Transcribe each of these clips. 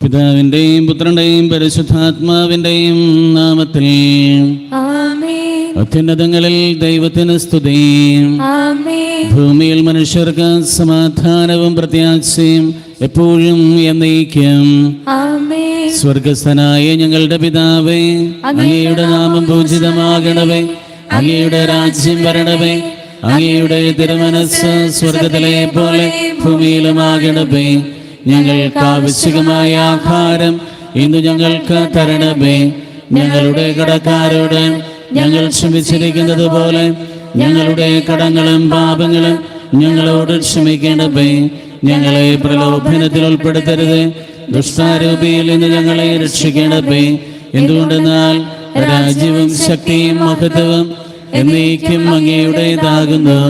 പിതാവിന്റെയും പുത്രന്റെയും പരിശുദ്ധാത്മാവിന്റെയും നാമത്തിൽ ആമേൻ. അത്യുന്നതങ്ങളിൽ ദൈവത്തിന് സ്തുതി. ആമേൻ. ഭൂമിയിൽ മനുഷ്യർക്ക് സമാധാനവും പ്രത്യാശയും എപ്പോഴും എന്നേക്കും. ആമേൻ. സ്വർഗസ്ഥനായ ഞങ്ങളുടെ പിതാവേ, അങ്ങയുടെ നാമം പൂജിതമാകണമേ. അങ്ങയുടെ രാജ്യം വരണമേ. അങ്ങയുടെ തിരുമനസ്സ് സ്വർഗത്തിലെ പോലെ ഭൂമിയിലുമാകണമേ. ഞങ്ങൾക്ക് ആവശ്യമായ ആഹാരം ഇന്ന് ഞങ്ങൾക്ക് തരണമേ. ഞങ്ങളുടെ കടക്കാരോട് ഞങ്ങൾ ക്ഷമിച്ചിരിക്കുന്നത് പോലെ ഞങ്ങളുടെ കടങ്ങളും പാപങ്ങളും ഞങ്ങളോട് ക്ഷമിക്കണമേ. ഞങ്ങളെ പ്രലോഭനത്തിൽ ഉൾപ്പെടുത്തരുത്, ദുഷ്ടാരൂപിയിൽ നിന്ന് ഞങ്ങളെ രക്ഷിക്കണമേ. എന്തുകൊണ്ടെന്നാൽ രാജ്യവും ശക്തിയും മഹത്വവും എന്നേക്കും അങ്ങയുടേതാകുന്നു.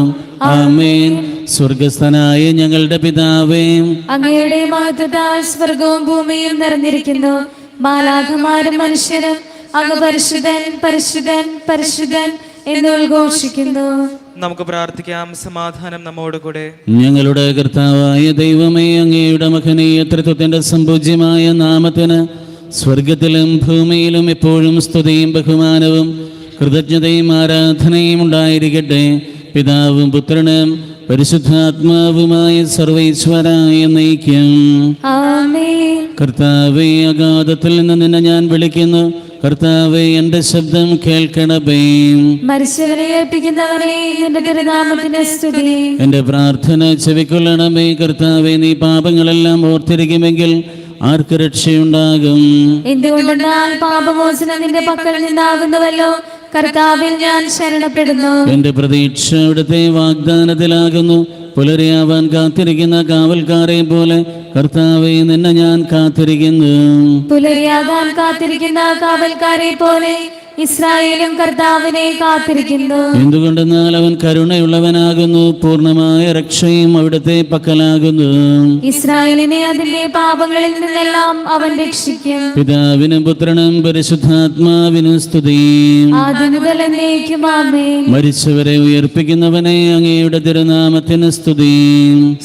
ആമേൻ. സ്വർഗസ്ഥനായ ഞങ്ങളുടെ പിതാവേ, അങ്ങയുടെ മഹത്വത്താൽ സ്വർഗവും ഭൂമിയും നിറഞ്ഞിരിക്കുന്നു. മാലാഖമാരും മനുഷ്യരും അങ്ങ് പരിശുദ്ധൻ പരിശുദ്ധൻ പരിശുദ്ധൻ എന്ന് ഉദ്ഘോഷിക്കുന്നു. നമുക്ക് പ്രാർത്ഥിക്കാം. സമാധാനം നമ്മോടുകൂടെ. ഞങ്ങളുടെ കർത്താവായ ദൈവമേ, അങ്ങയുടെ മഹനീയ ത്രിത്വത്തിന്റെ സമ്പൂജ്യമായ നാമത്തിന് സ്വർഗത്തിലും ഭൂമിയിലും എപ്പോഴും സ്തുതിയും ബഹുമാനവും കൃതജ്ഞതയും ആരാധനയും ഉണ്ടായിരിക്കട്ടെ. പിതാവും പുത്രനും പരിശുദ്ധാത്മാവുമായ സർവൈശ്വരായ നയിക്കും. ആമേൻ. കർത്താവേ, അഗാധത്തിൽ നിന്ന് നിന്നെ ഞാൻ വിളിക്കുന്നു. കർത്താവേ, എൻ്റെ ശബ്ദം കേൾക്കണമേ. മരിച്ചവരെ ഏൽപ്പിക്കുന്നവരെ നിന്റെ തിരുനാമത്തിന് സ്തുതി. എൻ്റെ പ്രാർത്ഥന ചെവിക്കൊള്ളണമേ. കർത്താവേ, നീ പാപങ്ങളെല്ലാം ഓർത്തിരിക്കുമെങ്കിൽ ആർക്ക് രക്ഷയുണ്ടാകും? എന്തുകൊണ്ടെന്നാൽ പാപമോചനം നിന്റെ പക്കൽ നിന്നാകുന്നുവല്ലോ. കർത്താവിൽ ഞാൻ ശരണപ്പെടുന്നു. എന്റെ പ്രതീക്ഷ അവിടുത്തെ വാഗ്ദാനത്തിലാകുന്നു. പുലരിയാവാൻ കാത്തിരിക്കുന്ന കാവൽക്കാരെ പോലെ കർത്താവേ, നിന്നെ ഞാൻ കാത്തിരിക്കുന്നു. പുലരിയാകാൻ കാത്തിരിക്കുന്ന കാവൽക്കാരെ പോലെ ഇസ്രായേലും കർത്താവിനെ കാത്തിരിക്കുന്നു. എന്തുകൊണ്ടെന്നാൽ അവൻ കരുണയുള്ളവനാകുന്നു. പൂർണ്ണമായ രക്ഷയും അവിടുത്തെ പക്കലാകുന്നു. ഇസ്രായേലിനെ അതിന്റെ പാപങ്ങളിൽ നിന്നെല്ലാം അവൻ രക്ഷിക്കും. പിതാവിനും പുത്രനും പരിശുദ്ധാത്മാവിനും സ്തുതി. ആദ്യം മുതൽ എന്നേക്കും ആമേൻ. മരിച്ചവരെ ഉയർപ്പിക്കുന്നവനെ, അങ്ങയുടെ തിരുനാമത്തിന് സ്തുതി.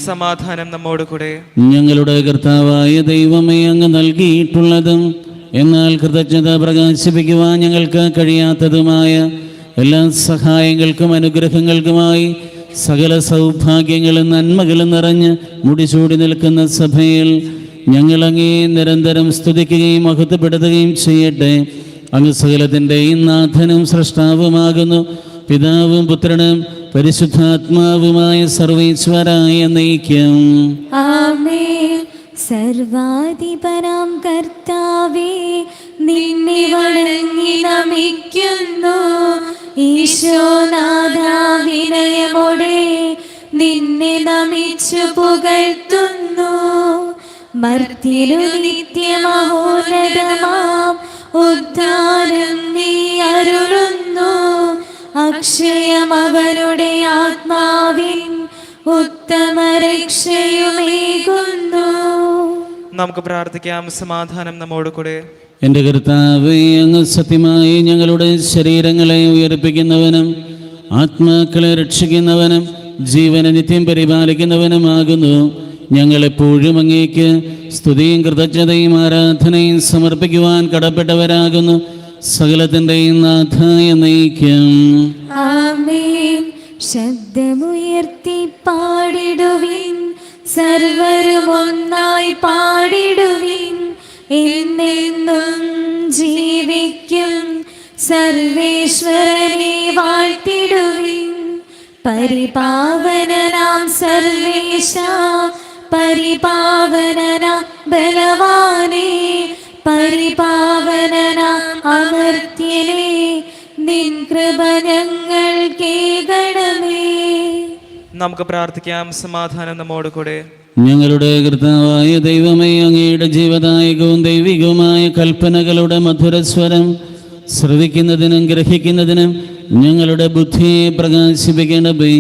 സമാധാനം നമ്മോടുകൂടെ. ഞങ്ങളുടെ കർത്താവായ ദൈവമേ, അങ്ങ് നൽകിയിട്ടുള്ളതും എന്നാൽ കൃതജ്ഞത പ്രകാശിപ്പിക്കുവാൻ ഞങ്ങൾക്ക് കഴിയാത്തതുമായ എല്ലാ സഹായങ്ങൾക്കും അനുഗ്രഹങ്ങൾക്കുമായി സകല സൗഭാഗ്യങ്ങളും നന്മകളും നിറഞ്ഞ് മുടിചൂടി നിൽക്കുന്ന സഭയിൽ ഞങ്ങളങ്ങേ നിരന്തരം സ്തുതിക്കുകയും മഹത്വപ്പെടുത്തുകയും ചെയ്യട്ടെ. അങ്ങ് സകലത്തിൻ്റെയും നാഥനും സൃഷ്ടാവുമാകുന്നു. പിതാവും പുത്രനും പരിശുദ്ധാത്മാവുമായ സർവീശ്വരായ നയിക്കും. ആമേൻ. സർവാധിപനാം കർത്താവേ, നിന്നെ വണങ്ങി നമിക്കുന്നു. ഈശോനാഥാ, വിനയമോടെ നിന്നെ നമിച്ചു പുകഴ്ത്തുന്നു. മർത്യനു നിത്യമഹോന്നതമാം ഉദ്ധാനം നീ അരുളുന്നു. അക്ഷയമവരുടെ ആത്മാവിൻ ഉത്തമ രക്ഷയുമേകുന്നു. നമുക്ക് പ്രാർത്ഥിക്കാം. സമാധാനം നമ്മോടുകൂടെ. എൻ്റെ കർത്താവേ, അങ്ങ് സത്യമായി ഞങ്ങളുടെ ശരീരങ്ങളെ ഉയർപ്പിക്കുന്നവനും ആത്മാക്കളെ രക്ഷിക്കുന്നവനും ജീവനെ നിത്യം പരിപാലിക്കുന്നവനുമാകുന്നു. ഞങ്ങളെപ്പോഴും അങ്ങേക്ക് സ്തുതിയും കൃതജ്ഞതയും ആരാധനയും സമർപ്പിക്കുവാൻ കടപ്പെട്ടവരാകുന്നു. സകലത്തിൻ്റെയും നാഥായ നയിക്കും. ആമേൻ. ശബ്ദമുയർത്തി പാടിടുവിൻ, സർവരും ഒന്നായി പാടിടുവിൻ. എന്നെന്നും ജീവിക്കും സർവേശ്വരനെ വാഴ്ത്തിടുവിൻ. പരിപാവനനാം സർവേശ, പരിപാവനനാം ബലവാനേ, പരിപാവനനാം അമർത്യനേ, നിൻ കൃപ ഞങ്ങൾ കേൾക്കണമേ. നമുക്ക് പ്രാർത്ഥിക്കാം. സമാധാനം നമ്മോടുകൂടെ. ഞങ്ങളുടെ കർത്താവായ ദൈവമേ, അങ്ങയുടെ ജീവദായകവും ദൈവികവുമായ കൽപ്പനകളുടെ മധുരസ്വരം ശ്രവിക്കുന്നതിനും ഗ്രഹിക്കുന്നതിനും ഞങ്ങളുടെ ബുദ്ധിയെ പ്രകാശിപ്പിക്കണമേ.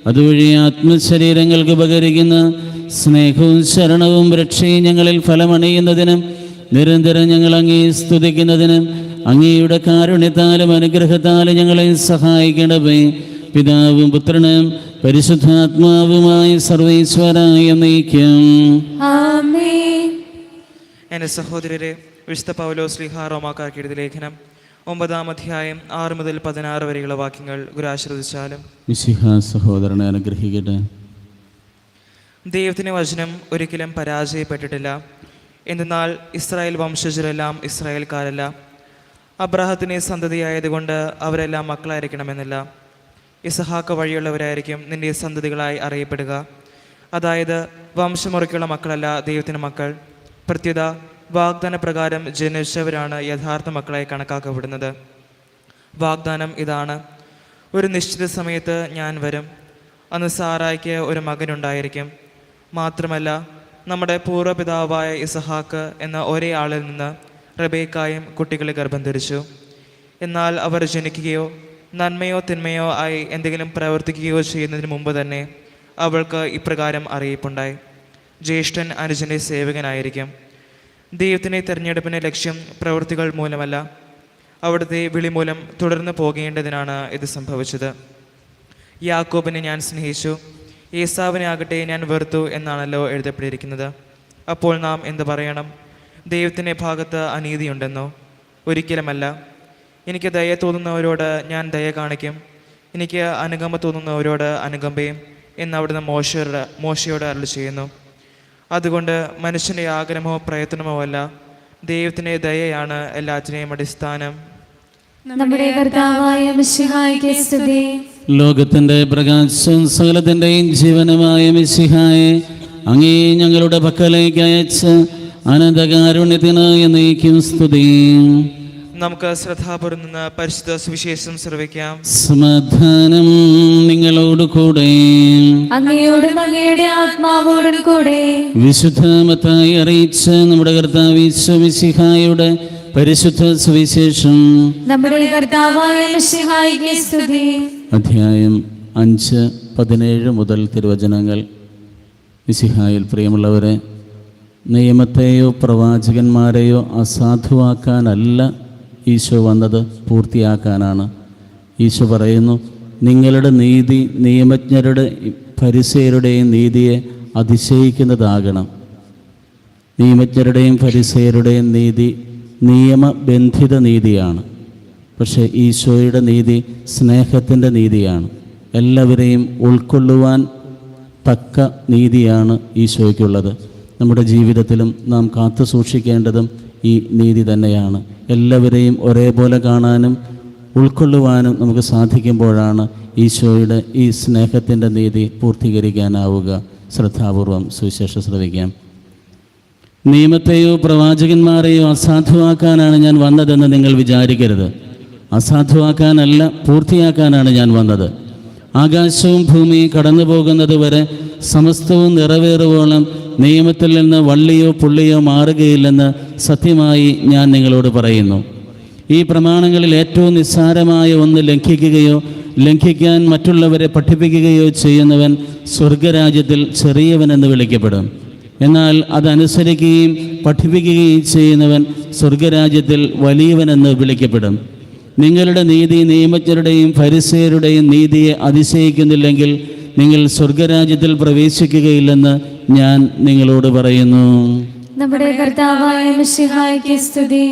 അതുവഴി ആത്മശരീരങ്ങൾക്ക് ഉപകരിക്കുന്ന സ്നേഹവും ശരണവും രക്ഷയും ഞങ്ങളിൽ ഫലമണിയുന്നതിനും നിരന്തരം ഞങ്ങൾ അങ്ങേ സ്തുതിക്കുന്നതിനും അങ്ങയുടെ കാരുണ്യത്താലും അനുഗ്രഹത്താലും ഞങ്ങളെ സഹായിക്കണമേ. പിതാവും പുത്രനും പരിശുദ്ധാത്മാവുമായി സർവീശ്വരായ നയിക്കും. ആമേൻ. എൻ്റെ സഹോദരരെ, വിശുദ്ധ പൗലോസ് ശ്ലീഹാ റോമാക്കാർക്ക് എഴുതിയ ലേഖനം 9-ാം അധ്യായം 6 മുതൽ 16 വരെയുള്ള വാക്യങ്ങൾ ഗുരുആശ്രദിച്ചാലും. മിശിഹാ സഹോദരനെ അനുഗ്രഹിക്കട്ടെ. ദൈവത്തിൻ്റെ വചനം ഒരിക്കലും പരാജയപ്പെട്ടിട്ടില്ല. എന്തെന്നാൽ ഇസ്രായേൽ വംശജരെല്ലാം ഇസ്രായേൽക്കാരല്ല. അബ്രാഹത്തിൻ്റെ സന്തതിയായതുകൊണ്ട് അവരെല്ലാം മക്കളായിരിക്കണമെന്നില്ല. ഇസഹാക്ക് വഴിയുള്ളവരായിരിക്കും നിന്റെ സന്തതികളായി അറിയപ്പെടുക. അതായത് വംശമുറയ്ക്കുള്ള മക്കളല്ല ദൈവത്തിൻ്റെ മക്കൾ. പ്രത്യുത വാഗ്ദാന പ്രകാരം ജനിച്ചവരാണ് യഥാർത്ഥ മക്കളായി കണക്കാക്കപ്പെടുന്നത്. വാഗ്ദാനം ഇതാണ്: ഒരു നിശ്ചിത സമയത്ത് ഞാൻ വരും, അന്ന് സാറായ്ക്ക് ഒരു മകനുണ്ടായിരിക്കും. മാത്രമല്ല, നമ്മുടെ പൂർവ്വപിതാവായ ഇസഹാക്ക് എന്ന ഒരേ ആളിൽ നിന്ന് റബേക്കായും കുട്ടികളെ ഗർഭം ധരിച്ചു. എന്നാൽ അവർ ജനിക്കുകയോ നന്മയോ തിന്മയോ ആയി എന്തെങ്കിലും പ്രവർത്തിക്കുകയോ ചെയ്യുന്നതിന് മുമ്പ് തന്നെ അവൾക്ക് ഇപ്രകാരം അറിയിപ്പുണ്ടായി: ജ്യേഷ്ഠൻ അനുജൻ്റെ സേവകനായിരിക്കും. ദൈവത്തിൻ്റെ തിരഞ്ഞെടുപ്പിൻ്റെ ലക്ഷ്യം പ്രവൃത്തികൾ മൂലമല്ല, അവിടുത്തെ വിളി മൂലം തുടർന്ന് പോകേണ്ടതിനാണ് ഇത് സംഭവിച്ചത്. യാക്കോബിനെ ഞാൻ സ്നേഹിച്ചു, ഏസാവിനെ ആകട്ടെ ഞാൻ വെറുത്തു എന്നാണല്ലോ എഴുതപ്പെട്ടിരിക്കുന്നത്. അപ്പോൾ നാം എന്ത് പറയണം? ദൈവത്തിൻ്റെ ഭാഗത്ത് അനീതിയുണ്ടെന്നോ? ഒരിക്കലുമല്ല. എനിക്ക് ദയ തോന്നുന്നവരോട് ഞാൻ ദയ കാണിക്കും, എനിക്ക് അനുകമ്പ തോന്നുന്നവരോട് അനുകമ്പയും എന്ന് അവിടുന്ന് മോശയോട് അരുളി ചെയ്യുന്നു. അതുകൊണ്ട് മനുഷ്യൻ്റെ ആഗ്രഹമോ പ്രയത്നമോ അല്ല, ദൈവത്തിൻ്റെ ദയയാണ് എല്ലാറ്റിനെയും അടിസ്ഥാനം. നമ്മുടെ കർത്താവായ മിശിഹായ്ക്ക് സ്തുതി. ലോകത്തിന്റെ പ്രകാശവും സകലത്തിന്റെയും ജീവനുമായ മിശിഹായെ അങ്ങേ ഞങ്ങളുടെ പക്കലേക്ക് അയച്ച് അനന്തകാരുണ്യത്തിന് എന്നേക്കും സ്തുതി. നമുക്ക് ശ്രദ്ധാപൂർവം നിന്ന് പരിശുദ്ധ സുവിശേഷം ശ്രവിക്കാം. സമാധാനം നിങ്ങളോട് കൂടെ. അങ്ങയോടും അങ്ങയുടെ ആത്മാവോടും കൂടെ. വിശുദ്ധ മത്തായി അറിയിച്ച നമ്മുടെ കർത്താവ് ഈശോ മിശിഹായുടെ പരിശുദ്ധ സുവിശേഷം. നമ്മുടെ കർത്താവായ മിശിഹായ്ക്ക് സ്തുതി. അധ്യായം 5:17 മുതൽ തിരുവചനങ്ങൾ. മിശിഹായിൽ പ്രിയമുള്ളവരെ, നിയമത്തെയോ പ്രവാചകന്മാരെയോ അസാധുവാക്കാനല്ല ഈശോ വന്നത്, പൂർത്തിയാക്കാനാണ്. ഈശോ പറയുന്നു, നിങ്ങളുടെ നീതി നിയമജ്ഞരുടെ ഫരിസേയരുടെയും നീതിയെ അതിശയിക്കുന്നതാകണം. നിയമജ്ഞരുടെയും ഫരിസേയരുടെയും നീതി നിയമബന്ധിത നീതിയാണ്. പക്ഷേ ഈശോയുടെ നീതി സ്നേഹത്തിൻ്റെ നീതിയാണ്. എല്ലാവരെയും ഉൾക്കൊള്ളുവാൻ തക്ക നീതിയാണ് ഈശോയ്ക്കുള്ളത്. നമ്മുടെ ജീവിതത്തിലും നാം കാത്തു സൂക്ഷിക്കേണ്ടതും ഈ നീതി തന്നെയാണ്. എല്ലാവരെയും ഒരേപോലെ കാണാനും ഉൾക്കൊള്ളുവാനും നമുക്ക് സാധിക്കുമ്പോഴാണ് ഈശോയുടെ ഈ സ്നേഹത്തിൻ്റെ നീതി പൂർത്തീകരിക്കാനാവുക. ശ്രദ്ധാപൂർവം സുവിശേഷം ശ്രവിക്കാം. നിയമത്തെയോ പ്രവാചകന്മാരെയോ അസാധുവാക്കാനാണ് ഞാൻ വന്നതെന്ന് നിങ്ങൾ വിചാരിക്കരുത്. അസാധുവാക്കാനല്ല, പൂർത്തിയാക്കാനാണ് ഞാൻ വന്നത്. ആകാശവും ഭൂമിയും കടന്നു പോകുന്നത് വരെ സമസ്തവും നിറവേറുവോളം നിയമത്തിൽ നിന്ന് വള്ളിയോ പുള്ളിയോ മാറുകയില്ലെന്ന് സത്യമായി ഞാൻ നിങ്ങളോട് പറയുന്നു. ഈ പ്രമാണങ്ങളിൽ ഏറ്റവും നിസ്സാരമായ ഒന്ന് ലംഘിക്കുകയോ ലംഘിക്കാൻ മറ്റുള്ളവരെ പഠിപ്പിക്കുകയോ ചെയ്യുന്നവൻ സ്വർഗരാജ്യത്തിൽ ചെറിയവനെന്ന് വിളിക്കപ്പെടും. എന്നാൽ അതനുസരിക്കുകയും പഠിപ്പിക്കുകയും ചെയ്യുന്നവൻ സ്വർഗരാജ്യത്തിൽ വലിയവനെന്ന് വിളിക്കപ്പെടും. നിങ്ങളുടെ നീതി നിയമജ്ഞരുടെയും ഫരിസേയരുടെയും നീതിയെ അതിശയിക്കുന്നില്ലെങ്കിൽ നിങ്ങൾ സ്വർഗരാജ്യത്തിൽ പ്രവേശിക്കുകയില്ലെന്ന് ഞാൻ നിങ്ങളോട് പറയുന്നു. നമ്മുടെ കർത്താവായ മിശിഹായ്ക്ക് സ്തുതി.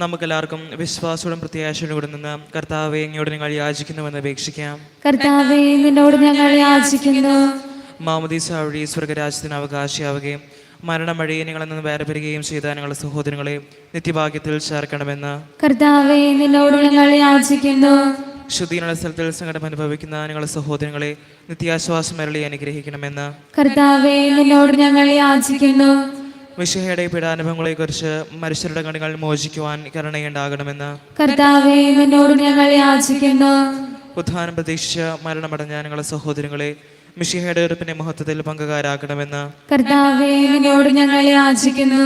നമുക്കെല്ലാവർക്കും വിശ്വാസത്തോടും പ്രത്യാശയോടും കൂടെ നിന്ന് കർത്താവെ, അങ്ങയോട് ഞങ്ങൾ യാചിക്കുന്നുവെന്ന് അപേക്ഷിക്കാം. കർത്താവേ, നിന്നോട് ഞങ്ങൾ യാചിക്കുന്നു. മാമോദീസ വഴി സ്വർഗരാജ്യത്തിന് അവകാശിയാവുകയും മരണം വഴി നിങ്ങളിൽ നിന്ന് വേർപിരിയുകയും ചെയ്ത ഞങ്ങളുടെ സഹോദരങ്ങളെ നിത്യഭാഗ്യത്തിൽ ചേർക്കണമെന്ന് കർത്താവേ, നിന്നോട് ഞങ്ങൾ യാചിക്കുന്നു. ശുദ്ധീകരണ സ്ഥലത്തിൽ സങ്കടം അനുഭവിക്കുന്ന ഞങ്ങളുടെ സഹോദരങ്ങളെ നിത്യാശ്വാസം അരുളി അനുഗ്രഹിക്കണമെന്ന് കർത്താവേ, നിന്നോട് ഞങ്ങൾ യാചിക്കുന്നു. മിശിഹായുടെ പീഡാനുഭവങ്ങളെക്കുറിച്ച് മനുഷ്യരുടെ കണ്ണുകൾ മോചിക്കുവാൻ കരുണയുണ്ടാകണമെന്ന് കർത്താവേ, നിന്നോട് ഞങ്ങൾ യാചിക്കുന്നു. ഉദ്ധാനം പ്രതീക്ഷിച്ച് മരണമടഞ്ഞ ഞങ്ങളുടെ സഹോദരങ്ങളെ മിശിഹായുടെ ഉറപ്പിന്റെ മഹത്വത്തിൽ പങ്കുകാരാക്കണമെന്ന് കർത്താവേ, നിന്നോട് ഞങ്ങൾ യാചിക്കുന്നു.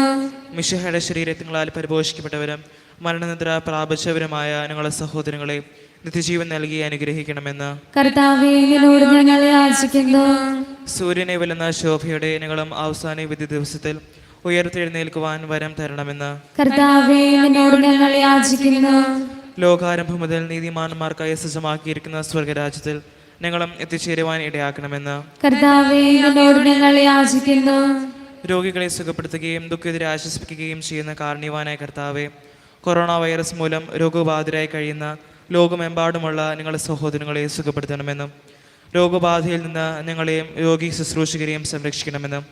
മിശിഹായുടെ ശരീരത്തിങ്ങളാൽ പരിപോഷിക്കപ്പെട്ടവരും മരണനിദ്ര പ്രാപിച്ചവരുമായ ഞങ്ങളുടെ സഹോദരങ്ങളെ നിത്യജീവൻ നൽകി അനുഗ്രഹിക്കണമെന്ന് കർത്താവേ, നിന്നോട് ഞങ്ങൾ യാചിക്കുന്നു. സൂര്യനെ വെല്ലുന്ന ശോഭയുടെ ഞങ്ങളും അവസാന വിധി ദിവസത്തിൽ ഉയർത്തെഴുന്നേൽക്കുവാൻ വരം തരണമെന്ന് കർത്താവേ, നിന്നോട് ഞങ്ങൾ യാചിക്കുന്നു. ലോകാരംഭം മുതൽ നീതിമാന്മാർക്കായി സജ്ജമാക്കിയിരിക്കുന്ന സ്വർഗരാജ്യത്തിൽ ഞങ്ങളും എത്തിച്ചേരുവാൻ ഇടയാക്കണമെന്ന് കർത്താവേ, നിന്നോട് ഞങ്ങൾ യാചിക്കുന്നു. രോഗികളെ സുഖപ്പെടുത്തുകയും ദുഃഖിതരെ ആശ്വസിപ്പിക്കുകയും ചെയ്യുന്ന കാരുണ്യവാനായ കർത്താവെ, കൊറോണ വൈറസ് മൂലം രോഗബാധിതരായി കഴിയുന്ന ലോകമെമ്പാടുമുള്ള നിങ്ങളുടെ സഹോദരങ്ങളെ സുഖപ്പെടുത്തണമെന്നും രോഗബാധയിൽ നിന്ന് ഞങ്ങളെയും രോഗി ശുശ്രൂഷകരെയും സംരക്ഷിക്കണമെന്നും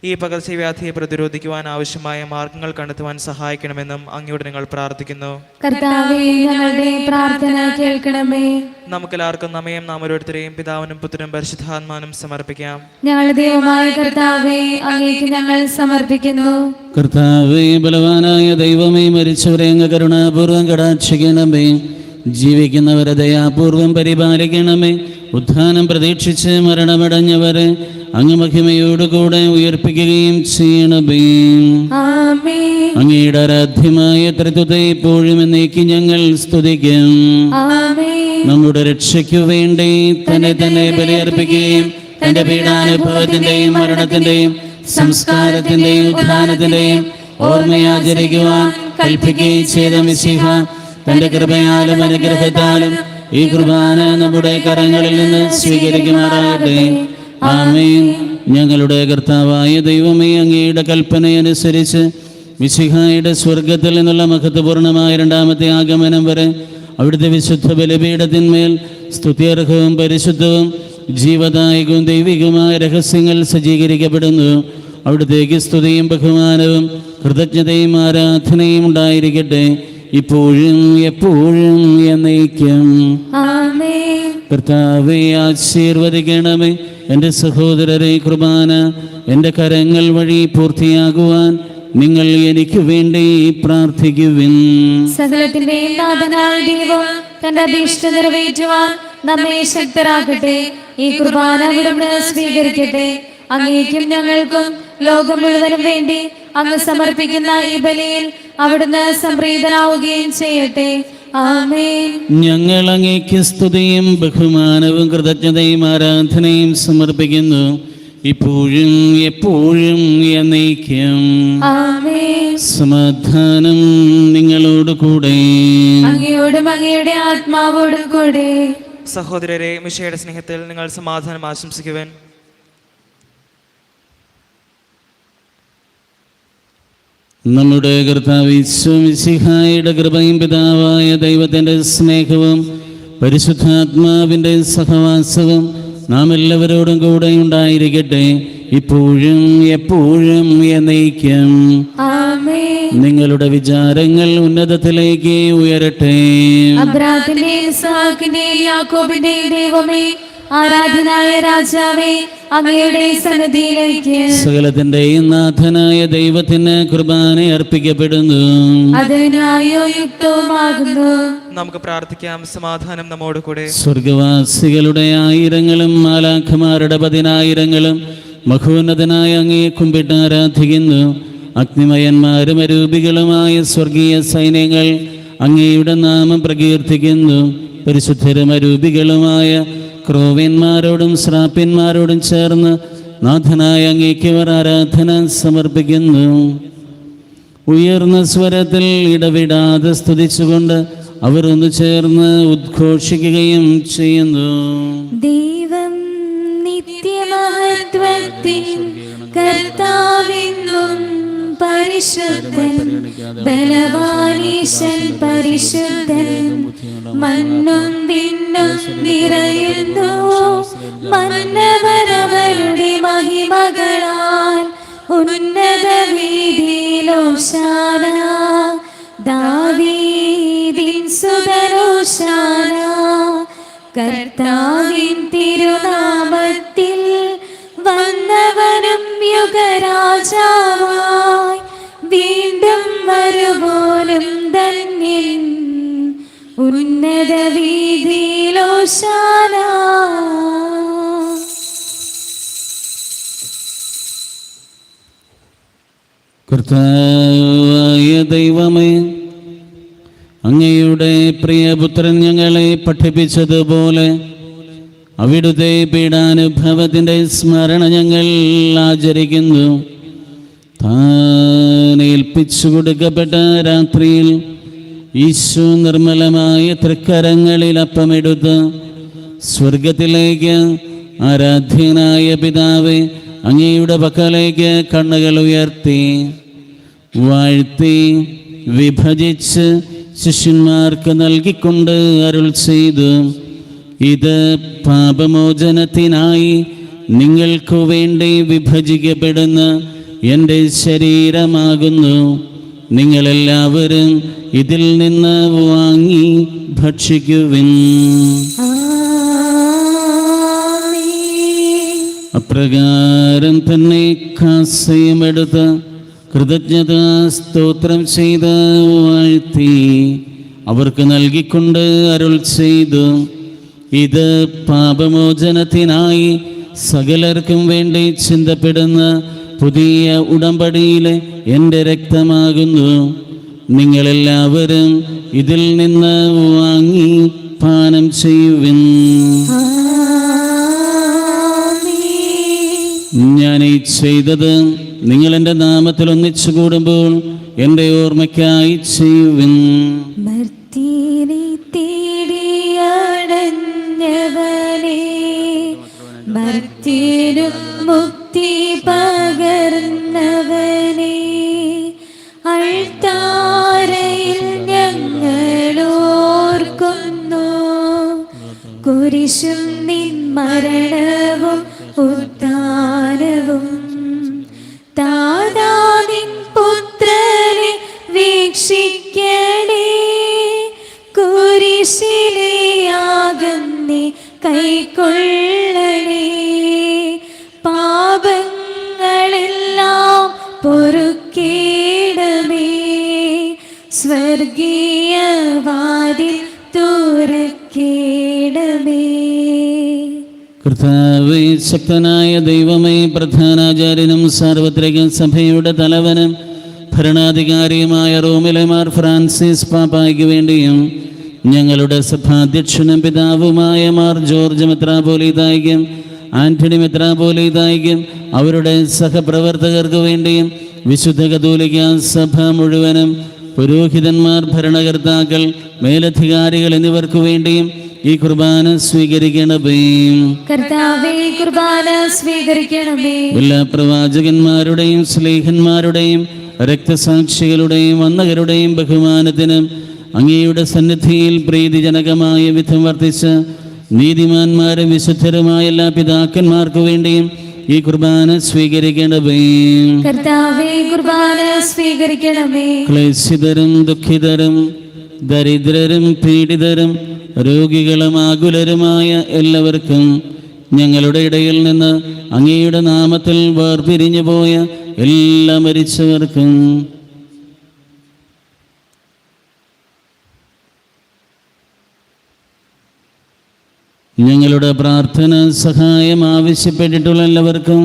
ഈ പകർച്ചവ്യാധിയെ പ്രതിരോധിക്കുവാൻ ആവശ്യമായ മാർഗങ്ങൾ കണ്ടെത്തുവാൻ സഹായിക്കണമെന്നും അങ്ങയോട് ഞങ്ങൾ പ്രാർത്ഥിക്കുന്നു. കർത്താവേ, ഞങ്ങളുടെ പ്രാർത്ഥന കേൾക്കണമേ. നമുക്കെല്ലാവർക്കും നമ്മയും നാം ഓരോരുത്തരെയും പിതാവിനും പുത്രനും പരിശുദ്ധാത്മാവിനും സമർപ്പിക്കാം. ഞങ്ങളുടെ ദൈവമായ കർത്താവേ, അങ്ങേക്ക് ഞങ്ങൾ സമർപ്പിക്കുന്നു. കർത്താവേ, ബലവാനായ ദൈവമേ, മരിച്ചവരെ അങ്ങ് കരുണാപൂർവം കടാക്ഷിക്കണമേ. ജീവിക്കുന്നവരെ ദയാപൂർവം പരിപാലിക്കണമേ. ഉത്ഥാനം പ്രതീക്ഷിച്ച് മരണമടഞ്ഞവരെ അങ്ങ് മഹിമയോടുകൂടെ ഉയർപ്പിക്കുകയും ചെയ്യണമേ. ആമേൻ. അങ്ങയുടെ ആരാധ്യമായ ത്രിത്വത്തെ ഇപ്പോഴും എന്നേക്ക് ഞങ്ങൾ സ്തുതിക്കും. ആമേൻ. നമ്മുടെ രക്ഷയ്ക്കു വേണ്ടി തന്നെ ബലിയർപ്പിക്കുകയും തന്റെ പീഡാനുഭവത്തിന്റെയും മരണത്തിന്റെയും സംസ്കാരത്തിന്റെയും ഉത്ഥാനത്തിന്റെയും ഓർമ്മയാചരിക്കുവാൻ കൽപ്പിക്കുകയും ചെയ്ത മിശിഹ തന്റെ കൃപയാലും അനുഗ്രഹത്താലും ഈ കുർബാന നമ്മുടെ കരങ്ങളിൽ നിന്ന് സ്വീകരിക്കുമാറാകട്ടെ. ആമേൻ. ഞങ്ങളുടെ കർത്താവായ ദൈവമേ, അങ്ങയുടെ കൽപ്പനയനുസരിച്ച് മിശിഹായുടെ സ്വർഗത്തിൽ നിന്നുള്ള മഹത്വപൂർണമായ രണ്ടാമത്തെ ആഗമനം വരെ അവിടുത്തെ വിശുദ്ധ ബലിപീഠത്തിന്മേൽ സ്തുത്യർഹവും പരിശുദ്ധവും ജീവദായകവും ദൈവികവുമായ രഹസ്യങ്ങൾ സജ്ജീകരിക്കപ്പെടുന്നു. അവിടുത്തേക്ക് സ്തുതിയും ബഹുമാനവും കൃതജ്ഞതയും ആരാധനയും ഉണ്ടായിരിക്കട്ടെ, ഇപ്പോഴും എപ്പോഴും എന്നേക്കും. ആമേൻ. കർത്താവേ, ആശീർവദിക്കണമേ. എൻ്റെ സഹോദരരെ, കുർബാന എൻ്റെ കരങ്ങൾ വഴി പൂർത്തിയാകുവാൻ നിങ്ങൾ എനിക്ക് വേണ്ടി പ്രാർത്ഥിക്കുവിൻ. സകലത്തിന്റെയും നാഥനായ ദൈവം തന്റെ അഭീഷ്ടം നിറവേറ്റുവാൻ നമ്മെ ശക്തരാക്കട്ടെ. ഈ കുർബാന അവിടുന്ന് സ്വീകരിക്കട്ടെ. അങ്ങേക്കും ഞങ്ങൾക്കും ലോകം മുഴുവനും വേണ്ടി അങ്ങ് സമർപ്പിക്കുന്ന ഈ ബലിയിൽ അവിടുന്ന് സംപ്രീതനാവുകയും ചെയ്യട്ടെ. ആമേൻ. ഞങ്ങൾ അങ്ങേക്ക് സ്തുതിയും ബഹുമാനവും കൃതജ്ഞതയും ആരാധനയും സമർപ്പിക്കുന്നു, ഇപ്പോഴും എപ്പോഴും എന്നേക്കും. ആമേൻ. സമാധാനം നിങ്ങളോട് കൂടെ. അങ്ങയോടും അങ്ങയുടെ ആത്മാവോടും കൂടെ. സഹോദരരെ, മിശിഹായുടെ സ്നേഹത്തിൽ നിങ്ങൾ സമാധാനം ആശംസിക്കുവാൻ. നമ്മുടെ കർത്താവ് യേശു മിശിഹായുടെ കൃപയും പിതാവായ ദൈവത്തിൻ്റെ സ്നേഹവും പരിശുദ്ധാത്മാവിൻ്റെ സഹവാസവും നാം എല്ലാവരോടും കൂടെ ഉണ്ടായിരിക്കട്ടെ, ഇപ്പോഴും എപ്പോഴും എന്നേക്കും. ആമേൻ. നിങ്ങളുടെ വിചാരങ്ങൾ ഉന്നതത്തിലേക്ക് ഉയരട്ടെ. അബ്രാഹാമിന്റെയും ഇസ്ഹാക്കിന്റെയും യാക്കോബിന്റെയും ദൈവമേ, ആരാധനായ രാജാവേ, അങ്ങയുടെ സന്നിധിയിലേക്ക് സകലത്തിന്റെയും നാഥനായ ദൈവത്തിന് കുർബാന അർപ്പിക്കപ്പെടുന്നു. അത് ന്യായയുക്തവുമാകുന്നു. നമുക്ക് പ്രാർത്ഥിക്കാം. സമാധാനം നമ്മോട് കൂടെ. സ്വർഗവാസികളുടെ ആയിരങ്ങളും മാലാഖമാരുടെ 10,000-ങ്ങളും മഹോന്നതനായ അങ്ങയെ കുമ്പിട്ട് ആരാധിക്കുന്നു. അഗ്നിമയന്മാരും അരൂപികളുമായ സ്വർഗീയ സൈന്യങ്ങൾ അങ്ങയുടെ നാമം പ്രകീർത്തിക്കുന്നു. പരിശുദ്ധരും അരൂപികളുമായ ക്രോവ്യന്മാരോടും ശ്രാപ്യന്മാരോടും ചേർന്ന് നാഥനായ അങ്ങേക്ക് അവർ ആരാധന സമർപ്പിക്കുന്നു. ഉയർന്ന സ്വരത്തിൽ ഇടവിടാതെ സ്തുതിച്ചുകൊണ്ട് അവർ ഒന്ന് ചേർന്ന് ഉദ്ഘോഷിക്കുകയും ചെയ്യുന്നു. ദൈവം നിത്യമഹത്വത്തിൻ കർത്താവെന്നും പരിശുദ്ധൻ, ബലവാനീശൻ പരിശുദ്ധൻ, മണ്ണും വിണ്ണും നിറയുന്നു മന്നവരവരുടെ മഹിമകളാൽ. ഉന്നത വീതിയിലോശാന, ദാവീദിൻ സുതനോശാന. കർത്താവിൻ തിരുനാമത്തിൽ വന്നവനും യുഗരാജാവായി വീണ്ടും വരുവോനും ധന്യൻ. ഉന്നത വീതിയിലോശാന. കർത്താവായ ദൈവമേ, അങ്ങയുടെ പ്രിയപുത്രൻ ഞങ്ങളെ പഠിപ്പിച്ചതുപോലെ അവിടുത്തെ പീഡാനുഭവത്തിൻ്റെ സ്മരണ ഞങ്ങൾ ആചരിക്കുന്നു. താൻ ഏൽപ്പിച്ചു കൊടുക്കപ്പെട്ട രാത്രിയിൽ ഈശോ നിർമ്മലമായ തൃക്കരങ്ങളിൽ അപ്പമെടുത്ത് സ്വർഗത്തിലേക്ക് ആരാധ്യനായ പിതാവേ അങ്ങയുടെ പക്കലേക്ക് കണ്ണുകൾ ഉയർത്തി വാഴ്ത്തി വിഭജിച്ച് ശിഷ്യന്മാർക്ക് നൽകിക്കൊണ്ട് അരുൾ ചെയ്തു, ഇത് പാപമോചനത്തിനായി നിങ്ങൾക്കു വേണ്ടി വിഭജിക്കപ്പെടുന്ന എൻ്റെ ശരീരമാകുന്നു. നിങ്ങളെല്ലാവരും ഇതിൽ നിന്ന് വാങ്ങി ഭക്ഷിക്കുവിൻ. അപ്രകാരം തന്നെ കാസയുമെടുത്ത് കൃതജ്ഞതാ സ്തോത്രം ചെയ്ത് വാഴ്ത്തി അവർക്ക് നൽകിക്കൊണ്ട് അരുൾ ചെയ്തു, ഇത് പാപമോചനത്തിനായി സകലർക്കും വേണ്ടി ചിന്തപ്പെടുന്ന പുതിയ ഉടമ്പടിയിലെ എൻ്റെ രക്തമാകുന്നു. നിങ്ങളെല്ലാവരും ഇതിൽ നിന്ന് വാങ്ങി പാനം ചെയ്യുവിൻ. ഞാൻ ഈ ചെയ്തത് നിങ്ങൾ എൻ്റെ നാമത്തിൽ ഒന്നിച്ചു കൂടുമ്പോൾ എൻ്റെ ഓർമ്മയ്ക്കായി ചെയ്യുവിൻ. മർത്യനെ തേടിയടഞ്ഞവനെ, മർത്യനും മുക്തി പകർന്നവനെ, അൾത്താരയിൽ ഞങ്ങളോർക്കുന്നു. കുരിശും നിൻ മരണവും ഉദ്ധാനവും, താതാ നിൻ പുത്രനെ വീക്ഷിക്കണേ. കുരിശിലെ യാഗം നീ കൈക്കൊള്ളണേ. പാപങ്ങളെല്ലാം പൊറുക്കേണമേ. സ്വർഗീയ വാതിൽ തുറക്കേണമേ. കർത്താവേ, ശക്തനായ ദൈവമേ, പ്രധാനാചാര്യനും സാർവത്രിക സഭയുടെ തലവനും ഭരണാധികാരിയുമായ റോമിലെ മാർ ഫ്രാൻസിസ് പാപ്പായ്ക്ക് വേണ്ടിയും ഞങ്ങളുടെ സഭാധ്യക്ഷനും പിതാവുമായ മാർ ജോർജ് മെത്രാപ്പോലീത്തായ്ക്കും ആന്റണി മെത്രാപ്പോലീത്തായ്ക്കും അവരുടെ സഹപ്രവർത്തകർക്ക് വേണ്ടിയും വിശുദ്ധ കത്തോലിക്ക സഭ മുഴുവനും പുരോഹിതന്മാർ, ഭരണകർത്താക്കൾ, മേലധികാരികൾ എന്നിവർക്കു വേണ്ടിയും ഈ കുർബാന സ്വീകരിക്കണമേ. കർത്താവേ, കുർബാന സ്വീകരിക്കണമേ. എല്ലാ പ്രവാചകന്മാരുടെയും സ്ലേഹന്മാരുടെയും രക്തസാക്ഷികളുടെയും വന്ദകരുടെയും ബഹുമാനത്തിനും അങ്ങയുടെ സന്നിധിയിൽ പ്രീതിജനകമായ വിധം വർത്തിച്ച നീതിമാന്മാരും വിശുദ്ധരുമായ എല്ലാ പിതാക്കന്മാർക്കു വേണ്ടിയും ഈ കുർബാന സ്വീകരിക്കണമേ. കർത്താവേ, കുർബാന സ്വീകരിക്കണമേ. ക്ലേശിതരും ദുഃഖിതരും ദരിദ്രരും പീഡിതരും രോഗികളും ആകുലരുമായ എല്ലാവർക്കും ഞങ്ങളുടെ ഇടയിൽ നിന്ന് അങ്ങയുടെ നാമത്തിൽ വേർപിരിഞ്ഞു പോയ എല്ലാ മരിച്ചവർക്കും ഞങ്ങളുടെ പ്രാർത്ഥന സഹായം ആവശ്യപ്പെട്ടിട്ടുള്ള എല്ലാവർക്കും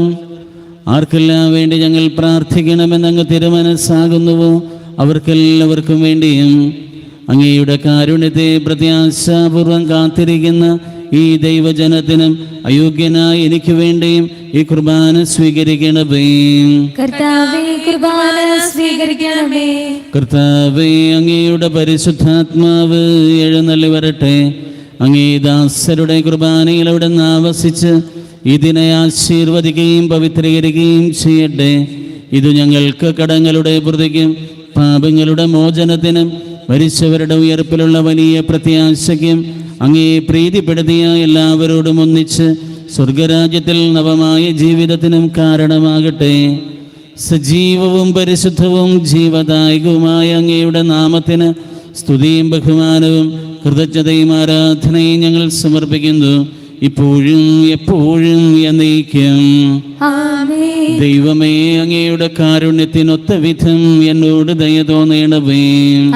ആർക്കെല്ലാം വേണ്ടി ഞങ്ങൾ പ്രാർത്ഥിക്കണമെന്ന് അങ്ങ് തിരുമനസ്സാകുന്നുവോ അവർക്കെല്ലാവർക്കും വേണ്ടിയും അങ്ങയുടെ കാരുണ്യത്തെ പ്രത്യാശാപൂർവം കാത്തിരിക്കുന്ന ഈ ദൈവജനത്തിനും അയോഗ്യനായ എനിക്ക് വേണ്ടിയും ഈ കുർബാന സ്വീകരിക്കണമേ. കർത്താവേ, കുർബാന സ്വീകരിക്കണമേ. കർത്താവേ, അങ്ങയുടെ പരിശുദ്ധാത്മാവ് എഴുന്നള്ളി വരട്ടെ. അങ്ങേ ദാസരുടെ കുർബാനയിൽ അവിടെ നിന്ന് ആവസിച്ച് ഇതിനെ ആശീർവദിക്കുകയും പവിത്രീകരിക്കുകയും ചെയ്യട്ടെ. ഇത് ഞങ്ങൾക്ക് കടങ്ങളുടെ പ്രതിക്കും പാപങ്ങളുടെ മോചനത്തിനും മരിച്ചവരുടെ ഉയർപ്പിലുള്ള വലിയ പ്രത്യാശയ്ക്കും അങ്ങേ പ്രീതിപ്പെടുത്തിയ എല്ലാവരോടും ഒന്നിച്ച് സ്വർഗരാജ്യത്തിൽ നവമായ ജീവിതത്തിനും കാരണമാകട്ടെ. സജീവവും പരിശുദ്ധവും ജീവദായകവുമായ അങ്ങയുടെ നാമത്തിന് സ്തുതിയും ബഹുമാനവും കൃതജ്ഞതയും ആരാധനയും ഞങ്ങൾ സമർപ്പിക്കുന്നു, ഇപ്പോഴും എപ്പോഴും എന്നേക്കും. ആമേൻ. ദൈവമേ, അങ്ങയുടെ കാരുണ്യത്തിനൊത്ത വിധം എന്നോട് ദയ തോന്നണമേ.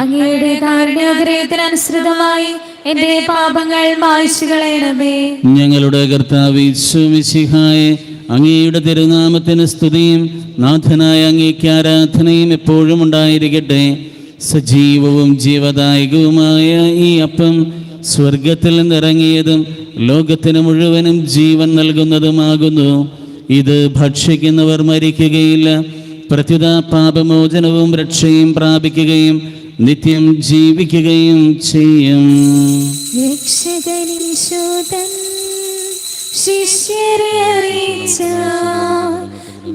അങ്ങയുടെ കാരുണ്യാഗ്രഹത്തിനനുസൃതമായി എന്റെ പാപങ്ങൾ മായ്ച്ചു കളയണമേ. ഞങ്ങളുടെ കർത്താവ് യേശു മിശിഹായെ, അങ്ങയുടെ തിരുനാമത്തിന് സ്തുതിയും നാഥനായ അങ്ങേക്ക് ആരാധനയും എപ്പോഴും ഉണ്ടായിരിക്കട്ടെ. സജീവവും ജീവദായകവുമായ ഈ അപ്പം സ്വർഗത്തിൽ നിന്നിറങ്ങിയതും ലോകത്തിന് മുഴുവനും ജീവൻ നൽകുന്നതുമാകുന്നു. ഇത് ഭക്ഷിക്കുന്നവർ മരിക്കുകയില്ല, പ്രത്യുത പാപമോചനവും രക്ഷയും പ്രാപിക്കുകയും നിത്യം ജീവിക്കുകയും ചെയ്യും. രക്ഷകനീശോതൻ ശിഷ്യരെ അറിയിച്ച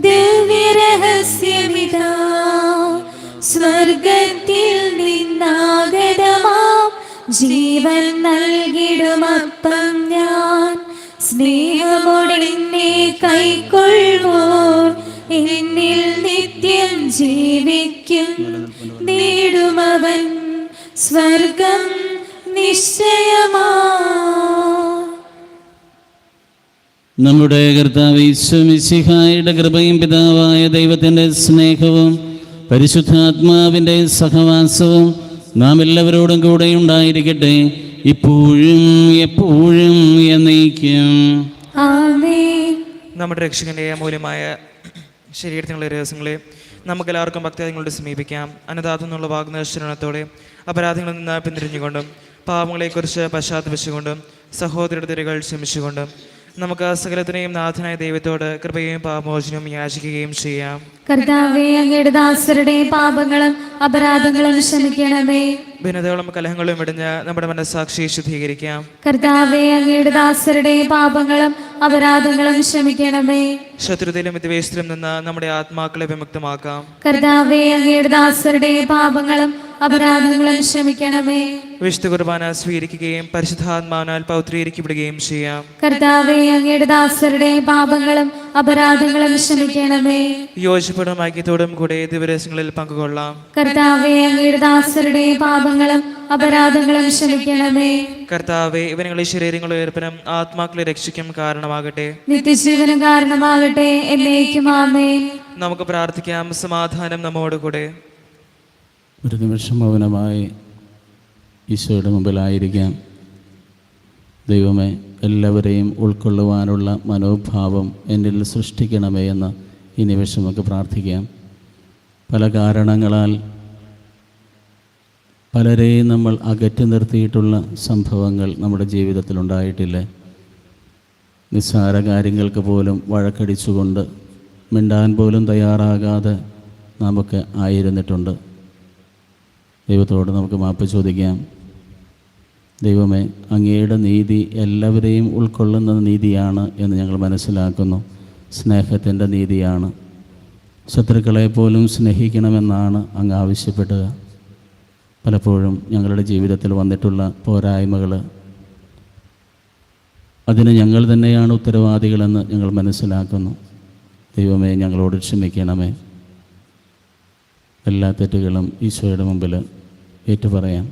ദിവ്യരഹസ്യമിതാ, സ്വർഗത്തിൽ നിന്നാഗതമാം ജീവൻ നൽകിടുമപ്പം ഞാൻ. സ്നേഹമോടെന്നെ കൈക്കൊള്ളുവോർ എന്നിൽ നിത്യം ജീവിക്കും. നേടുമവൻ സ്വർഗം നിശ്ചയമാ. നമ്മുടെ കർത്താവ് ഈശോ മിശിഹായുടെ കൃപയും പിതാവായ ദൈവത്തിൻ്റെ സ്നേഹവും പരിശുദ്ധാത്മാവിൻ്റെ സഹവാസവും നാം എല്ലാവരോടും കൂടെ ഉണ്ടായിരിക്കട്ടെ, ഇപ്പോഴും എപ്പോഴും എന്നേക്കും. ആമേൻ. നമ്മുടെ രക്ഷകന്റെ അമൂല്യമായ ശരീരത്തിനുള്ള രഹസ്യങ്ങളെ നമുക്കെല്ലാവർക്കും ഭക്തിയാദികളോട് സമീപിക്കാം. അനുതാപത്തിനുള്ള വാഗ്ദാനത്തോടെ അപരാധങ്ങളിൽ നിന്ന് പിന്തിരിഞ്ഞുകൊണ്ടും പാപങ്ങളെക്കുറിച്ച് പശ്ചാത്തപിച്ചുകൊണ്ടും സഹോദരരുടെ തെറ്റുകൾ ക്ഷമിച്ചുകൊണ്ടും നമുക്ക് സകലത്തിനെയും നാഥനായ ദൈവത്തോട് കൃപയും പാപമോചനവും യാചിക്കുകയും ചെയ്യാം. കർത്താവേ, അങ്ങയുടെ ദാസരുടെ പാപങ്ങളും അപരാധങ്ങളും ക്ഷമിക്കണമേ. ഭിന്നതകളും കലഹങ്ങളും വെടിഞ്ഞ് നമ്മുടെ മനസ്സാക്ഷിയെ ശുദ്ധീകരിക്കാം. കർത്താവേ, അങ്ങയുടെ ദാസരുടെ പാപങ്ങളും അപരാധങ്ങളും ക്ഷമിക്കണമേ. ശത്രുതയിലും വിദ്വേഷത്തിലും നിന്ന് നമ്മുടെ ആത്മാക്കളെ വിമുക്തമാക്കാം. കർത്താവേ, അങ്ങയുടെ ദാസരുടെ പാപങ്ങളും അപരാധങ്ങളും ക്ഷമിക്കണമേ. വിശുദ്ധ കുർബാന സ്വീകരിക്കുകയും പരിശുദ്ധാത്മാവിനാൽ പൗത്രീകരിക്കപ്പെടുകയും ചെയ്യാം. കർത്താവേ, അങ്ങയുടെ ദാസരുടെ പാപങ്ങളും അപരാധങ്ങളും ക്ഷമിക്കണമേ. യോജിപ്പോടും ഐക്യത്തോടും കൂടെ ദിവസങ്ങളിൽ പങ്കുകൊള്ളാം. കർത്താവേ, അങ്ങയുടെ ദാസരുടെ പാപങ്ങളും അപരാധങ്ങളും ക്ഷമിക്കണമേ. കർത്താവേ, ഇവനുകളെ ശരീരങ്ങളെ ഉയർപ്പനും ആത്മാക്കളെ രക്ഷിക്കും കാരണമാകട്ടെ, നിത്യജീവനം കാരണമാകട്ടെ, എന്നേക്കും ആമേൻ. നമുക്ക് പ്രാർത്ഥിക്കാം. സമാധാനം നമ്മോടുകൂടെ. ഒരു നിമിഷം മൗനമായി ഈശോയുടെ മുമ്പിലായിരിക്കാം. ദൈവമേ, എല്ലാവരെയും ഉൾക്കൊള്ളുവാനുള്ള മനോഭാവം എന്നിൽ സൃഷ്ടിക്കണമേ എന്ന് ഈ നിമിഷം നമുക്ക് പ്രാർത്ഥിക്കാം. പല കാരണങ്ങളാൽ പലരെയും നമ്മൾ അകറ്റി നിർത്തിയിട്ടുള്ള സംഭവങ്ങൾ നമ്മുടെ ജീവിതത്തിൽ ഉണ്ടായിട്ടില്ലേ? നിസ്സാര കാര്യങ്ങൾക്ക് പോലും വഴക്കടിച്ചുകൊണ്ട് മിണ്ടാൻ പോലും തയ്യാറാകാതെ നമുക്ക് ആയിരുന്നിട്ടുണ്ട്. ദൈവത്തോട് നമുക്ക് മാപ്പ് ചോദിക്കാം. ദൈവമേ, അങ്ങയുടെ നീതി എല്ലാവരെയും ഉൾക്കൊള്ളുന്ന നീതിയാണ് എന്ന് ഞങ്ങൾ മനസ്സിലാക്കുന്നു. സ്നേഹത്തിൻ്റെ നീതിയാണ്. ശത്രുക്കളെ പോലും സ്നേഹിക്കണമെന്നാണ് അങ്ങ് ആവശ്യപ്പെട്ടത്. പലപ്പോഴും ഞങ്ങളുടെ ജീവിതത്തിൽ വന്നിട്ടുള്ള പോരായ്മകൾ, അതിന് ഞങ്ങൾ തന്നെയാണ് ഉത്തരവാദികളെന്ന് ഞങ്ങൾ മനസ്സിലാക്കുന്നു. ദൈവമേ, ഞങ്ങളോട് ക്ഷമിക്കണമേ. എല്ലാ തെറ്റുകളും ഈശോയുടെ മുമ്പിൽ ഏറ്റുപറയാം.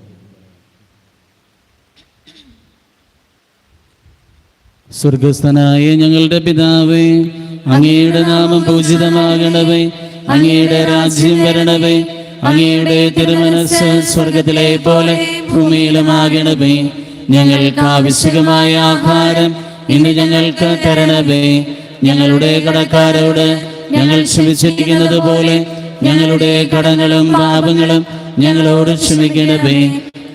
സ്വർഗസ്ഥനായ ഞങ്ങളുടെ പിതാവേ, അങ്ങയുടെ നാമം പൂജിതമാകണമേ. അങ്ങയുടെ രാജ്യം വരണമേ. അങ്ങയുടെ തിരുമനസ്സ് സ്വർഗത്തിലെ പോലെ ഭൂമിയിലുമാകണമേ. ഞങ്ങൾക്ക് ആവശ്യമായ ആഹാരം ഇന്ന് ഞങ്ങൾക്ക് തരണമേ. ഞങ്ങളുടെ കടക്കാരോട് ഞങ്ങൾ ക്ഷമിച്ചിരിക്കുന്നത് പോലെ ഞങ്ങളുടെ കടങ്ങളും പാപങ്ങളും ഞങ്ങളോട് ക്ഷമിക്കണമേ.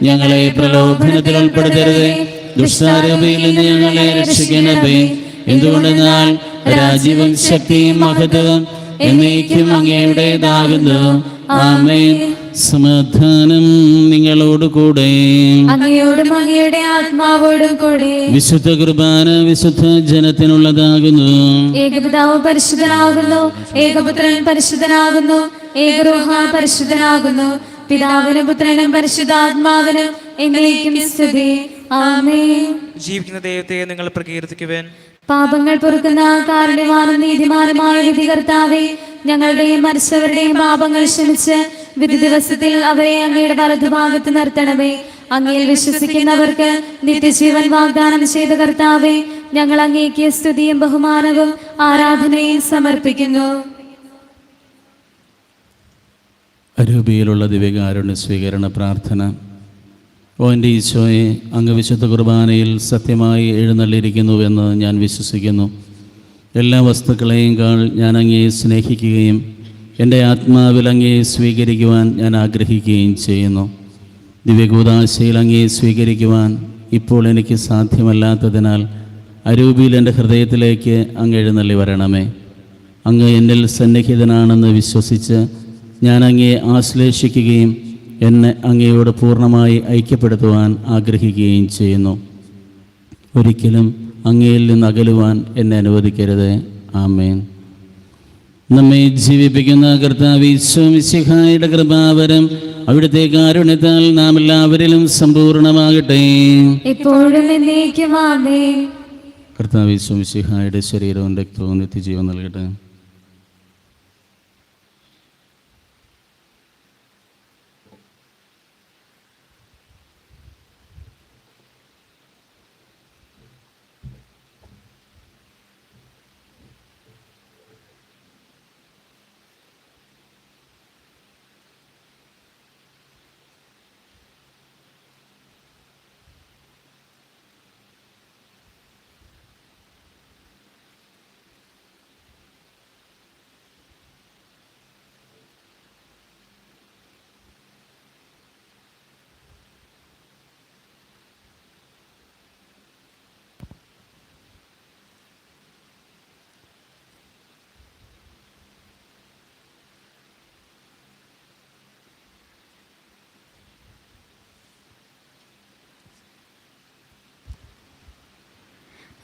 ഞങ്ങളെ പ്രലോഭനത്തിൽ ഉൾപ്പെടുത്തരുതേ, ദുഷ്ടാരൂപിയിൽ നിന്ന് ഞങ്ങളെ രക്ഷിക്കണമേ. എന്തുകൊണ്ടെന്നാൽ രാജ്യവും ശക്തിയും മഹത്വവും എന്നേക്കും അങ്ങയുടേതാകുന്നു. ആമേൻ. സമാധാനം നിങ്ങളോടുകൂടെ, അങ്ങയോടും അങ്ങയുടെ ആത്മാവോടും കൂടെ. വിശുദ്ധ കുർബാന വിശുദ്ധ ജനത്തിനുള്ളതാകുന്നു. ഏകപിതാവ് പരിശുദ്ധനാകുന്നു, ഏകപുത്രൻ പരിശുദ്ധനാകുന്നു, ഏകരൂഹ പരിശുദ്ധനാകുന്നു. പിതാവിനും പുത്രനും പരിശുദ്ധാത്മാവിനും എന്നേക്കും സ്തുതി. ആമേൻ. ജീവിക്കുന്ന ദൈവത്തെ നിങ്ങൾ പ്രകീർത്തിക്കുവാൻ. പാപങ്ങൾ പൊറുക്കുന്ന കാരുണ്യവാനും നീതിമാനുമായ വിധികർത്താവേ, ഞങ്ങളുടെയും മരിച്ചവരുടെയും പാപങ്ങൾ ക്ഷമിച്ച് വിധി ദിവസത്തിൽ അവരെ അങ്ങയുടെ വലതുഭാഗത്ത് നിർത്തണമേ. അങ്ങയിൽ വിശ്വസിക്കുന്നവർക്ക് നിത്യജീവൻ വാഗ്ദാനം ചെയ്ത കർത്താവേ, ഞങ്ങൾ അങ്ങേക്ക് സ്തുതിയും ബഹുമാനവും ആരാധനയും സമർപ്പിക്കുന്നു. അരൂപിയിലുള്ള ദിവ്യകാരുണ്യ സ്വീകരണ പ്രാർത്ഥന. ഓ എൻ്റെ ഈശോയെ, അങ്ങ് വിശുദ്ധ കുർബാനയിൽ സത്യമായി എഴുന്നള്ളിയിരിക്കുന്നുവെന്ന് ഞാൻ വിശ്വസിക്കുന്നു. എല്ലാ വസ്തുക്കളെയും ഞാൻ അങ്ങയെ സ്നേഹിക്കുകയും എൻ്റെ ആത്മാവിൽ അങ്ങയെ സ്വീകരിക്കുവാൻ ഞാൻ ആഗ്രഹിക്കുകയും ചെയ്യുന്നു. ദിവ്യകൂദാശയിൽ അങ്ങയെ സ്വീകരിക്കുവാൻ ഇപ്പോൾ എനിക്ക് സാധ്യമല്ലാത്തതിനാൽ അരൂപിയിൽ എൻ്റെ ഹൃദയത്തിലേക്ക് അങ്ങ് എഴുന്നള്ളി വരണമേ. അങ്ങ് എന്നിൽ സന്നിഹിതനാണെന്ന് വിശ്വസിച്ച് ഞാൻ അങ്ങയെ ആശ്ലേഷിക്കുകയും എന്നെ അങ്ങയോട് പൂർണ്ണമായി ഐക്യപ്പെടുത്തുവാൻ ആഗ്രഹിക്കുകയും ചെയ്യുന്നു. ഒരിക്കലും അങ്ങയിൽ നിന്ന് അകലുവാൻ എന്നെ അനുവദിക്കരുത്. ആമേൻ. നമ്മെ ജീവിപ്പിക്കുന്ന കർത്താവ് ഈശോ മിശിഹായുടെ കൃപാവരം അവിടുത്തെ കാരുണ്യത്താൽ നാം എല്ലാവരിലും സമ്പൂർണ്ണമാകട്ടെ. എപ്പോഴും എന്നേക്കും ആമേൻ. കർത്താവ് ഈശോ മിശിഹായുടെ ശരീരവും രക്തവും നിത്യജീവൻ നൽകട്ടെ.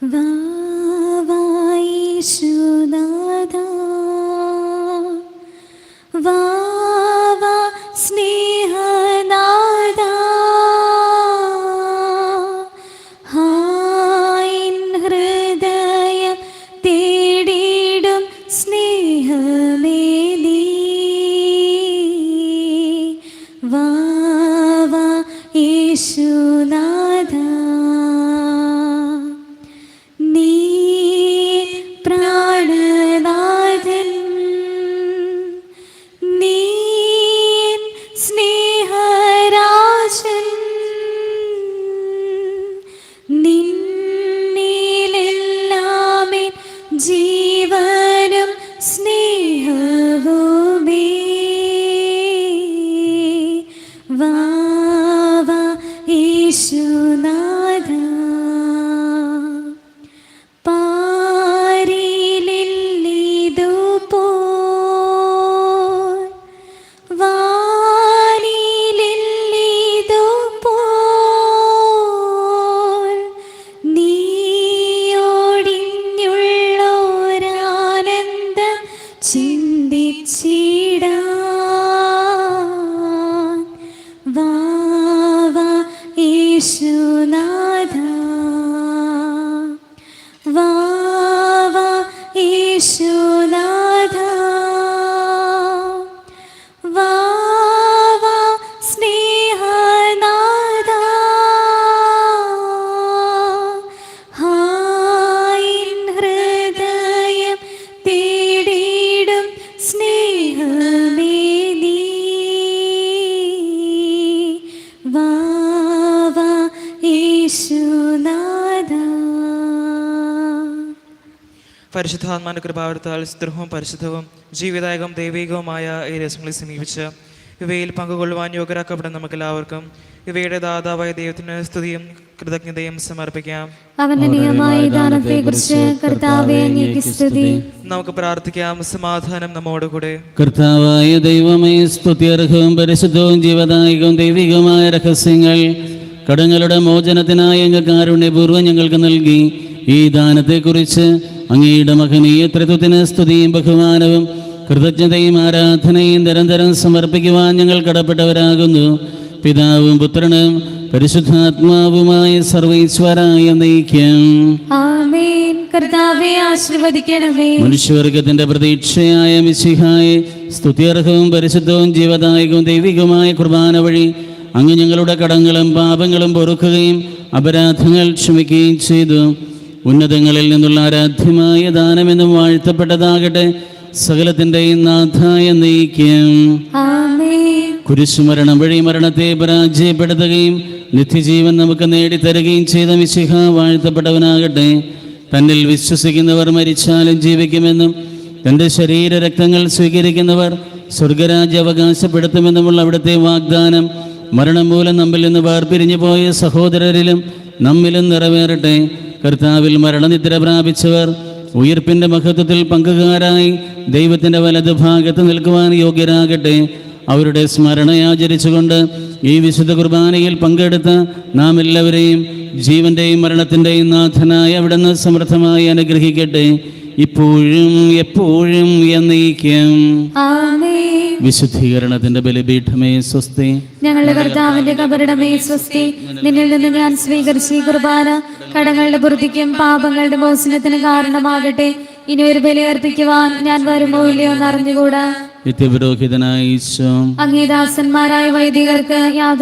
വാ വാ യേശുനാഥാ, വാ വാ സ്നേഹനാഥാ, ഹായിൻ ഹൃദയം തേടിടും സ്നേഹമേ നീ, വാ വാ യേശുനാഥാ. ജീവനും സ്നേഹവുമേ, വാ വാ യേശുനാഥാ. പാരിലില്ലിതുപോൽ വാനിലില്ലിതുപോൽ നീയോടിഞ്ഞുള്ളോരാനന്ദം ചിന്തിച്ചിടാൻ, വാ വാ യേശുനാഥാ, വാ വാ യേശുനാഥാ, വാ വാ സ്നേഹനാഥാ, ഹായിൻ ഹൃദയം തേടിടും സ്നേഹമേ നീ, വാ വാ യേശുനാഥാ. പരിശുദ്ധാത്മാവിന്റെ കൃപാവരത്താൽ സ്തുത്യവും പരിശുദ്ധവും ജീവിതായകം ദൈവികവുമായ ഈ രസങ്ങളെ സമീപിച്ച് ഇവയിൽ പങ്കുകൊള്ളുവാൻ യോഗ്യരാക്കപ്പെടുന്ന നമുക്കെല്ലാവർക്കും ഇവയുടെ ദാതാവായ ദൈവത്തിന് സ്തുതിയും കൃതജ്ഞതയും സമർപ്പിക്കാം. അവന്റെ നിയമമായ ദാനത്തെക്കുറിച്ച് കർത്താവേ അങ്ങേക്ക് സ്തുതി. നമുക്ക് പ്രാർത്ഥിക്കാം. സമാധാനം നമ്മോടുകൂടെ. കർത്താവായ ദൈവമേ, സ്തുത്യർഹവും പരിശുദ്ധവും ജീവദായകവും ദൈവികവുമായ രഹസ്യങ്ങൾ കടങ്ങളുടെ മോചനത്തിനായി അങ്ങ് കാരുണ്യപൂർവ്വം ഞങ്ങൾക്ക് നൽകി. ഈ ദാനത്തെക്കുറിച്ച് അങ്ങയുടെ മഹനീയ ത്രിത്വത്തിന് സ്തുതിയും ബഹുമാനവും കൃതജ്ഞതയും ആരാധനയും നിരന്തരം സമർപ്പിക്കുവാൻ ഞങ്ങൾ കടപ്പെട്ടവരാകുന്നു. പിതാവും പുത്രനും പരിശുദ്ധാത്മാവുമായ സർവീശ്വരായ നയിക്കും. ആമേൻ. കർത്താവേ ആശീർവദിക്കണമേ. മനുഷ്യവർഗത്തിന്റെ പ്രതീക്ഷയായ മിശിഹായെ, സ്തുത്യർഹവും പരിശുദ്ധവും ജീവദായകവും ദൈവികവുമായ കുർബാന വഴി അങ്ങ് ഞങ്ങളുടെ കടങ്ങളും പാപങ്ങളും പൊറുക്കുകയും അപരാധങ്ങൾ ക്ഷമിക്കുകയും ചെയ്തു. ഉന്നതങ്ങളിൽ നിന്നുള്ള ആരാധ്യമായ ദാനമെന്നും വാഴ്ത്തപ്പെട്ടതാകട്ടെ. സകലത്തിൻ്റെയും നാഥായ നയിക്കും. കുരിശുമരണം വഴി മരണത്തെ പരാജയപ്പെടുത്തുകയും നിത്യജീവൻ നമുക്ക് നേടിത്തരുകയും ചെയ്ത മിശിഹ വാഴ്ത്തപ്പെട്ടവനാകട്ടെ. തന്നിൽ വിശ്വസിക്കുന്നവർ മരിച്ചാലും ജീവിക്കുമെന്നും തൻ്റെ ശരീരരക്തങ്ങൾ സ്വീകരിക്കുന്നവർ സ്വർഗരാജ്യം അവകാശപ്പെടുത്തുമെന്നുമുള്ള അവിടുത്തെ വാഗ്ദാനം മരണം മൂലം നമ്മിൽ നിന്ന് വേർപിരിഞ്ഞു പോയ സഹോദരരിലും നമ്മിലും നിറവേറട്ടെ. കർത്താവിൽ മരണനിദ്ര പ്രാപിച്ചവർ ഉയിർപ്പിൻ്റെ മഹത്വത്തിൽ പങ്കുകാരായി ദൈവത്തിൻ്റെ വലതുഭാഗത്ത് നിൽക്കുവാൻ യോഗ്യരാകട്ടെ. അവരുടെ സ്മരണയാചരിച്ചുകൊണ്ട് ഈ വിശുദ്ധ കുർബാനയിൽ പങ്കെടുത്ത് നാം എല്ലാവരെയും ജീവന്റെയും മരണത്തിന്റെയും നാഥനായ അവിടുന്ന് സമൃദ്ധമായി അനുഗ്രഹിക്കട്ടെ, ഇപ്പോഴും എപ്പോഴും എന്നേക്കും. ആമേൻ. വിശുദ്ധീകരണത്തിന്റെ ബലിപീഠമേ സ്വസ്തി. ഞങ്ങളുടെ കർത്താവിന്റെ കബറിടമേ സ്വസ്തി. നിന്നിൽ നിന്ന് ഞാൻ സ്വീകരിച്ച ഈ കുർബാന കടങ്ങളുടെ പൂർത്തിക്കും പാപങ്ങളുടെ മോചനത്തിന് കാരണമാകട്ടെ. ഇനി ഒരു ബലി അർപ്പിക്കുവാൻ ഞാൻ വരുമോ ഇല്ലയോ എന്ന് അറിഞ്ഞുകൂടാ. നിത്യപുരോഹിതനായ ഈശോ അങ്ങേ ദാസന്മാരായ വൈദികർക്ക് യാതൊരു